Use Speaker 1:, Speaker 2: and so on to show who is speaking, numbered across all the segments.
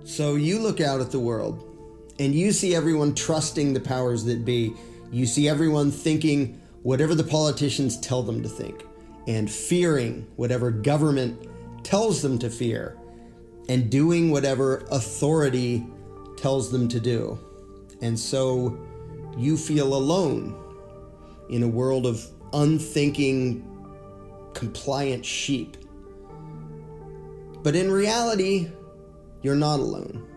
Speaker 1: So you look out at the world and you see everyone trusting the powers that be. You see everyone thinking whatever the politicians tell them to think and fearing whatever government tells them to fear and doing whatever authority tells them to do. And so you feel alone in a world of unthinking, compliant sheep. But in reality, you're not alone.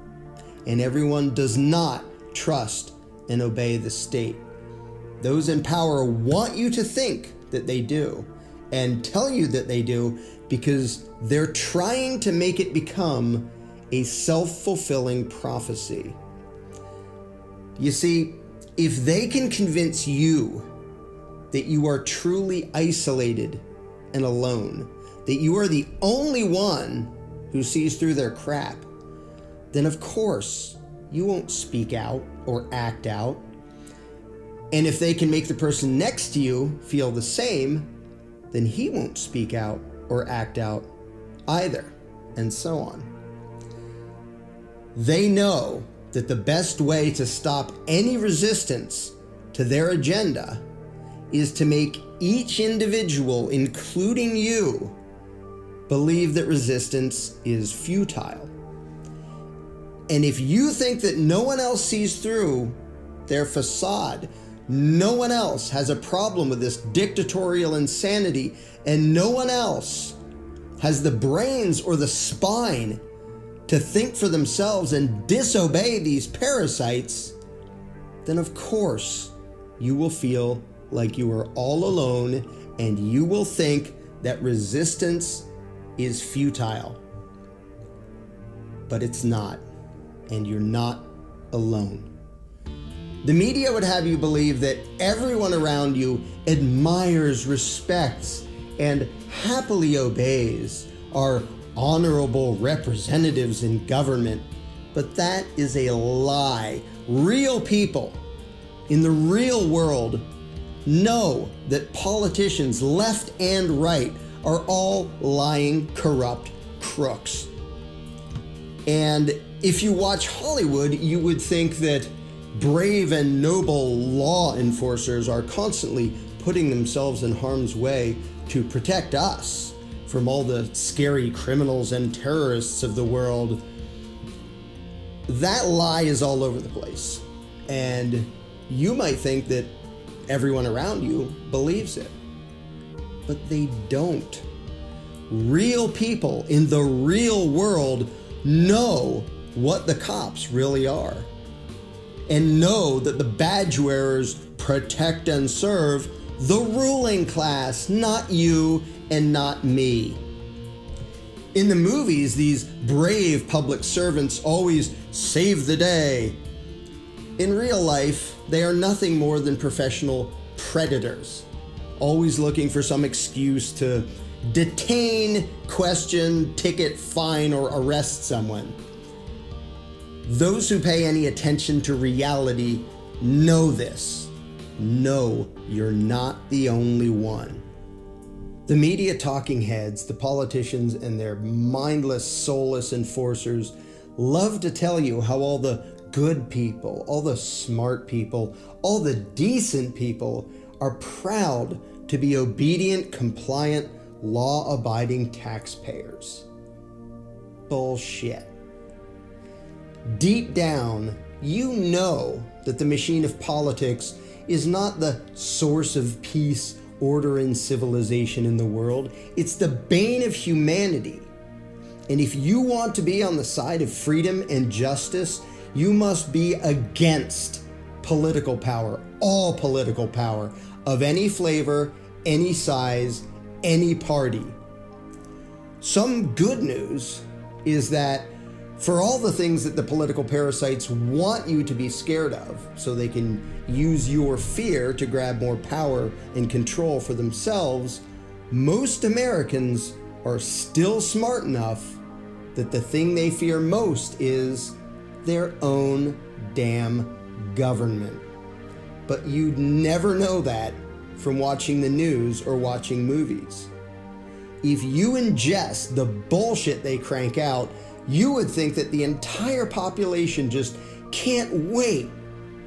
Speaker 1: And everyone does not trust and obey the state. Those in power want you to think that they do and tell you that they do because they're trying to make it become a self-fulfilling prophecy. You see, if they can convince you that you are truly isolated and alone, that you are the only one who sees through their crap, then of course you won't speak out or act out. And if they can make the person next to you feel the same, then he won't speak out or act out either, and so on. They know that the best way to stop any resistance to their agenda is to make each individual, including you, believe that resistance is futile. And if you think that no one else sees through their facade, no one else has a problem with this dictatorial insanity, and no one else has the brains or the spine to think for themselves and disobey these parasites, then of course you will feel like you are all alone and you will think that resistance is futile. But it's not, and you're not alone. The media would have you believe that everyone around you admires, respects, and happily obeys our honorable representatives in government. But that is a lie. Real people in the real world know that politicians, left and right, are all lying, corrupt crooks. And if you watch Hollywood, you would think that brave and noble law enforcers are constantly putting themselves in harm's way to protect us from all the scary criminals and terrorists of the world. That lie is all over the place. And you might think that everyone around you believes it, but they don't. Real people in the real world know what the cops really are and know that the badge wearers protect and serve the ruling class, not you and not me. In the movies, these brave public servants always save the day. In real life, they are nothing more than professional predators, always looking for some excuse to detain, question, ticket, fine, or arrest someone. Those who pay any attention to reality know this. No, you're not the only one. The media talking heads, the politicians, and their mindless, soulless enforcers love to tell you how all the good people, all the smart people, all the decent people are proud to be obedient, compliant, law-abiding taxpayers. Bullshit. Deep down, you know that the machine of politics is not the source of peace, order, and civilization in the world. It's the bane of humanity. And if you want to be on the side of freedom and justice, you must be against political power, all political power, of any flavor, any size, any party. Some good news is that for all the things that the political parasites want you to be scared of, so they can use your fear to grab more power and control for themselves, most Americans are still smart enough that the thing they fear most is their own damn government. But you'd never know that from watching the news or watching movies. If you ingest the bullshit they crank out, you would think that the entire population just can't wait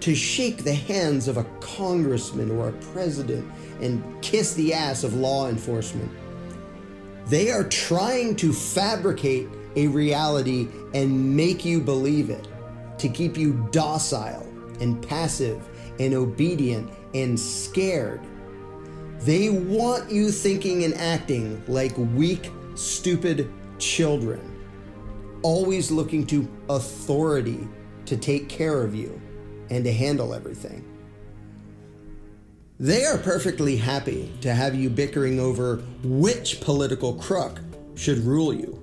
Speaker 1: to shake the hands of a congressman or a president and kiss the ass of law enforcement. They are trying to fabricate a reality and make you believe it, to keep you docile and passive and obedient and scared. They want you thinking and acting like weak, stupid children, always looking to authority to take care of you and to handle everything. They are perfectly happy to have you bickering over which political crook should rule you.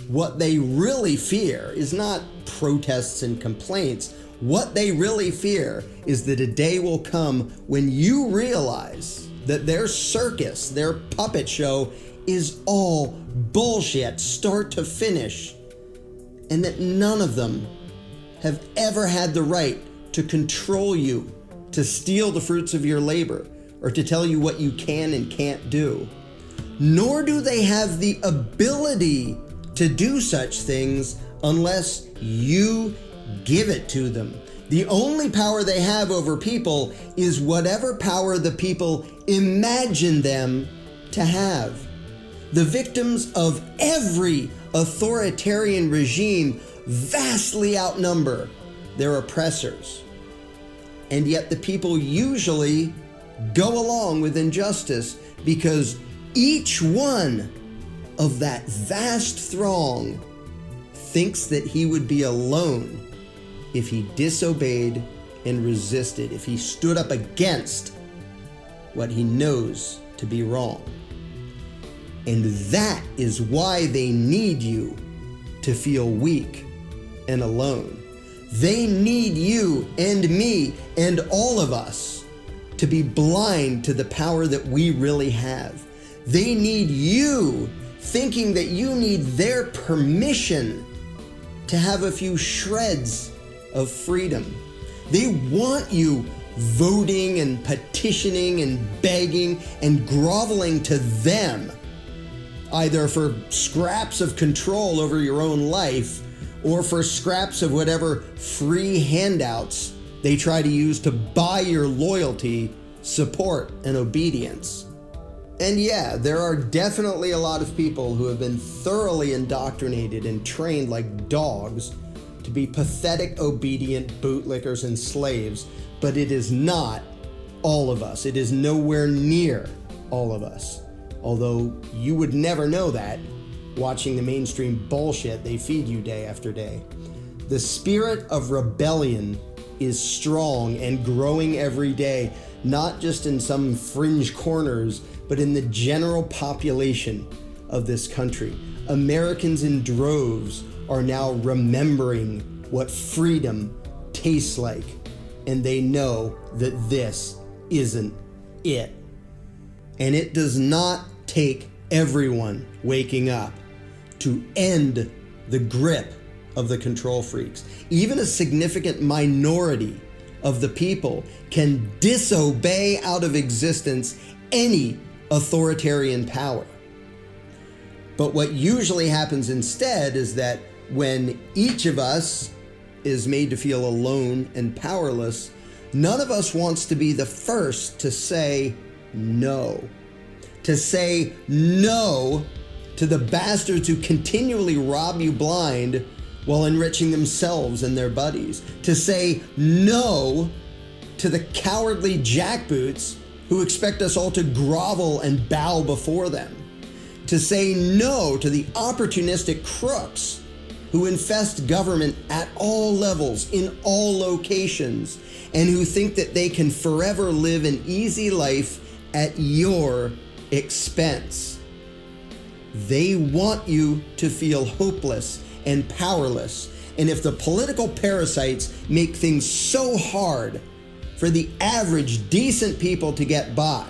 Speaker 1: What they really fear is not protests and complaints. What they really fear is that a day will come when you realize that their circus, their puppet show, is all bullshit, start to finish, and that none of them have ever had the right to control you, to steal the fruits of your labor, or to tell you what you can and can't do. Nor do they have the ability to do such things unless you give it to them. The only power they have over people is whatever power the people imagine them to have. The victims of every authoritarian regime vastly outnumber their oppressors. And yet the people usually go along with injustice because each one of that vast throng thinks that he would be alone if he disobeyed and resisted, if he stood up against what he knows to be wrong. And that is why they need you to feel weak and alone. They need you and me and all of us to be blind to the power that we really have. They need you thinking that you need their permission to have a few shreds of freedom. They want you voting and petitioning and begging and groveling to them, either for scraps of control over your own life or for scraps of whatever free handouts they try to use to buy your loyalty, support, and obedience. And yeah, there are definitely a lot of people who have been thoroughly indoctrinated and trained like dogs to be pathetic, obedient bootlickers and slaves, but it is not all of us. It is nowhere near all of us. Although you would never know that watching the mainstream bullshit they feed you day after day. The spirit of rebellion is strong and growing every day, not just in some fringe corners, but in the general population of this country. Americans in droves are now remembering what freedom tastes like, and they know that this isn't it. And it does not take everyone waking up to end the grip of the control freaks. Even a significant minority of the people can disobey out of existence any authoritarian power. But what usually happens instead is that when each of us is made to feel alone and powerless, none of us wants to be the first to say no. To say no to the bastards who continually rob you blind while enriching themselves and their buddies. To say no to the cowardly jackboots who expect us all to grovel and bow before them. To say no to the opportunistic crooks who infest government at all levels, in all locations, and who think that they can forever live an easy life at your expense. They want you to feel hopeless and powerless. And if the political parasites make things so hard for the average decent people to get by,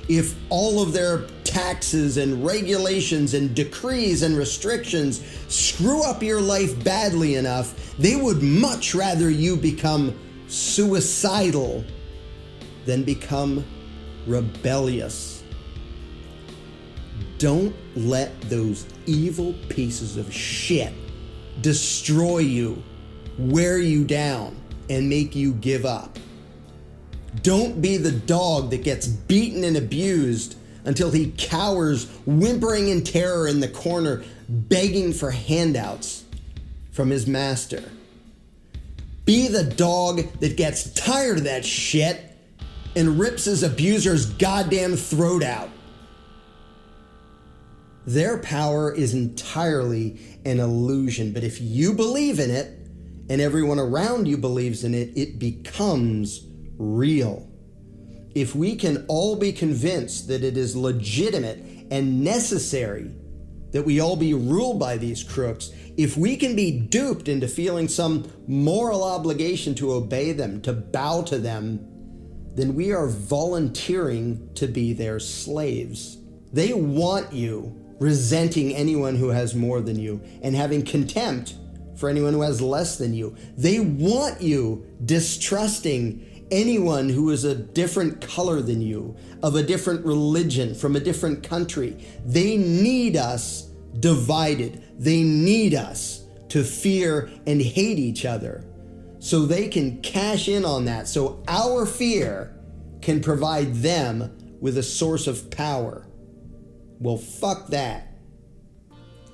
Speaker 1: if all of their taxes and regulations and decrees and restrictions screw up your life badly enough, they would much rather you become suicidal than become rebellious. Don't let those evil pieces of shit destroy you, wear you down, and make you give up. Don't be the dog that gets beaten and abused until he cowers, whimpering in terror in the corner, begging for handouts from his master. Be the dog that gets tired of that shit and rips his abuser's goddamn throat out. Their power is entirely an illusion, but if you believe in it and everyone around you believes in it, it becomes real. If we can all be convinced that it is legitimate and necessary that we all be ruled by these crooks, if we can be duped into feeling some moral obligation to obey them, to bow to them, then we are volunteering to be their slaves. They want you resenting anyone who has more than you and having contempt for anyone who has less than you. They want you distrusting anyone who is a different color than you, of a different religion, from a different country. They need us divided. They need us to fear and hate each other so they can cash in on that, so our fear can provide them with a source of power. Well, fuck that.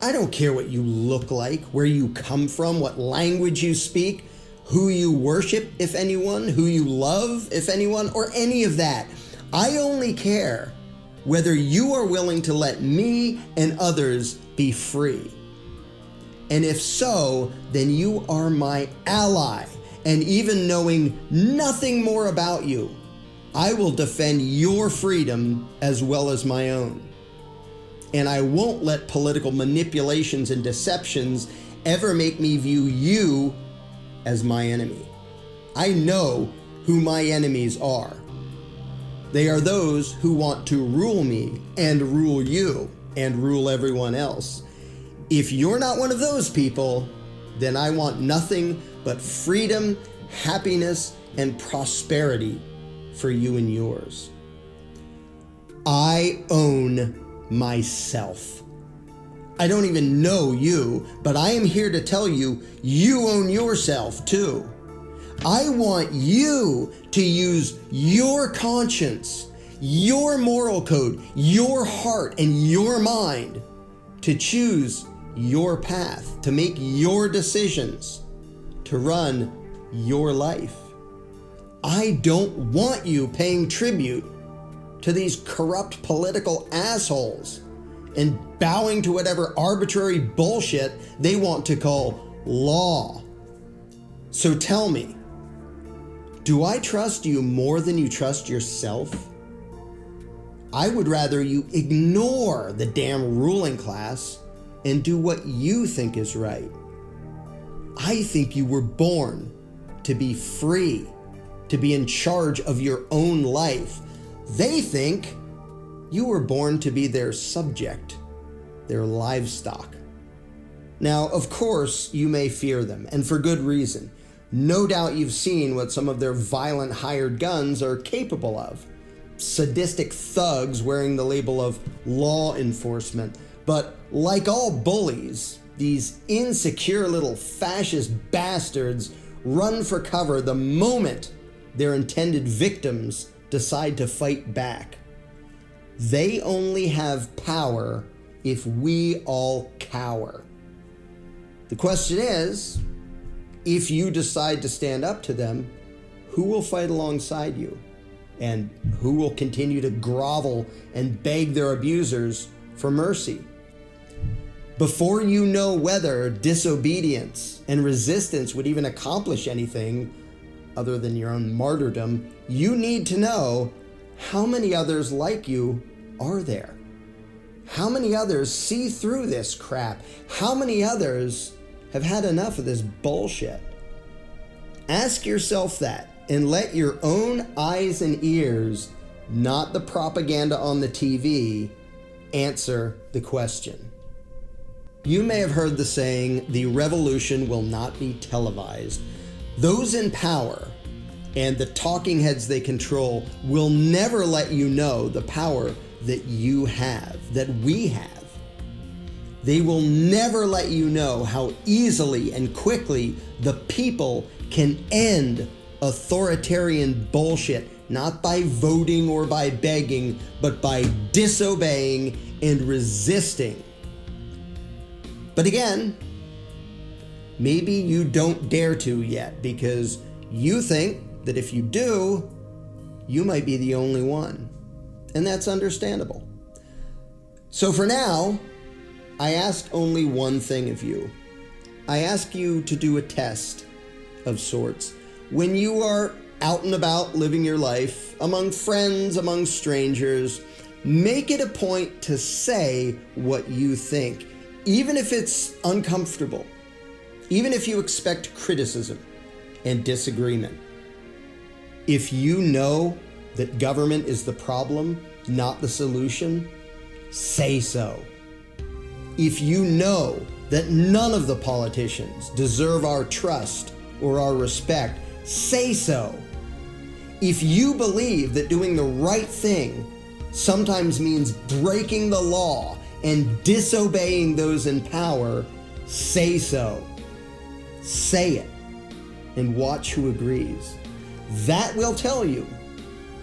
Speaker 1: I don't care what you look like, where you come from, what language you speak, who you worship, if anyone, who you love, if anyone, or any of that. I only care whether you are willing to let me and others be free. And if so, then you are my ally. And even knowing nothing more about you, I will defend your freedom as well as my own. And I won't let political manipulations and deceptions ever make me view you as my enemy. I know who my enemies are. They are those who want to rule me and rule you and rule everyone else. If you're not one of those people, then I want nothing but freedom, happiness, and prosperity for you and yours. I own myself. I don't even know you, but I am here to tell you, you own yourself too. I want you to use your conscience, your moral code, your heart, and your mind to choose your path, to make your decisions, to run your life. I don't want you paying tribute to these corrupt political assholes and bowing to whatever arbitrary bullshit they want to call law. So tell me, do I trust you more than you trust yourself? I would rather you ignore the damn ruling class and do what you think is right. I think you were born to be free, to be in charge of your own life. They think you were born to be their subject, their livestock. Now, of course, you may fear them, and for good reason. No doubt you've seen what some of their violent hired guns are capable of. Sadistic thugs wearing the label of law enforcement. But like all bullies, these insecure little fascist bastards run for cover the moment their intended victims decide to fight back. They only have power if we all cower. The question is, if you decide to stand up to them, who will fight alongside you? And who will continue to grovel and beg their abusers for mercy? Before you know whether disobedience and resistance would even accomplish anything other than your own martyrdom, you need to know how many others like you are there. How many others see through this crap? How many others have had enough of this bullshit? Ask yourself that and let your own eyes and ears, not the propaganda on the TV, answer the question. You may have heard the saying, the revolution will not be televised. Those in power and the talking heads they control will never let you know the power that you have, that we have. They will never let you know how easily and quickly the people can end authoritarian bullshit, not by voting or by begging, but by disobeying and resisting. But again, maybe you don't dare to yet because you think that if you do, you might be the only one. And that's understandable. So for now, I ask only one thing of you. I ask you to do a test of sorts. When you are out and about living your life, among friends, among strangers, make it a point to say what you think, even if it's uncomfortable, even if you expect criticism and disagreement. If you know that government is the problem, not the solution, say so. If you know that none of the politicians deserve our trust or our respect, say so. If you believe that doing the right thing sometimes means breaking the law and disobeying those in power, say so. Say it and watch who agrees. That will tell you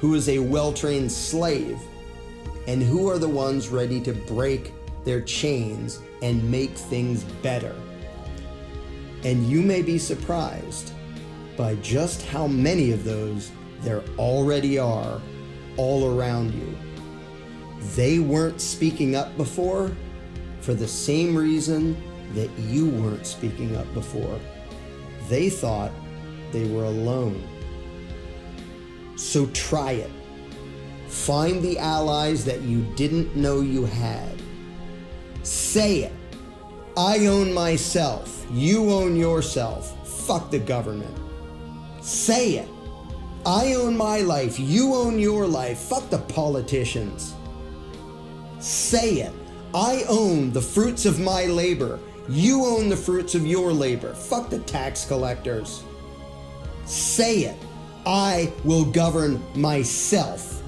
Speaker 1: who is a well-trained slave and who are the ones ready to break their chains and make things better. And you may be surprised by just how many of those there already are all around you. They weren't speaking up before for the same reason that you weren't speaking up before. They thought they were alone. So try it. Find the allies that you didn't know you had. Say it. I own myself. You own yourself. Fuck the government. Say it. I own my life. You own your life. Fuck the politicians. Say it. I own the fruits of my labor. You own the fruits of your labor. Fuck the tax collectors. Say it. I will govern myself.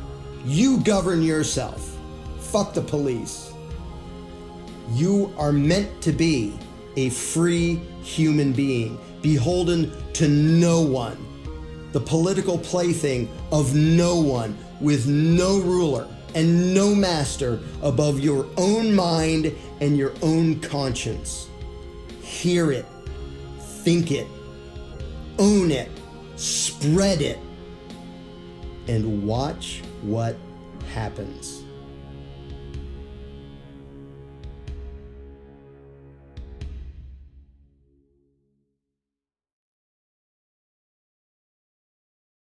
Speaker 1: You govern yourself. Fuck the police. You are meant to be a free human being, beholden to no one, the political plaything of no one, with no ruler and no master above your own mind and your own conscience. Hear it, think it, own it, spread it, and watch what happens.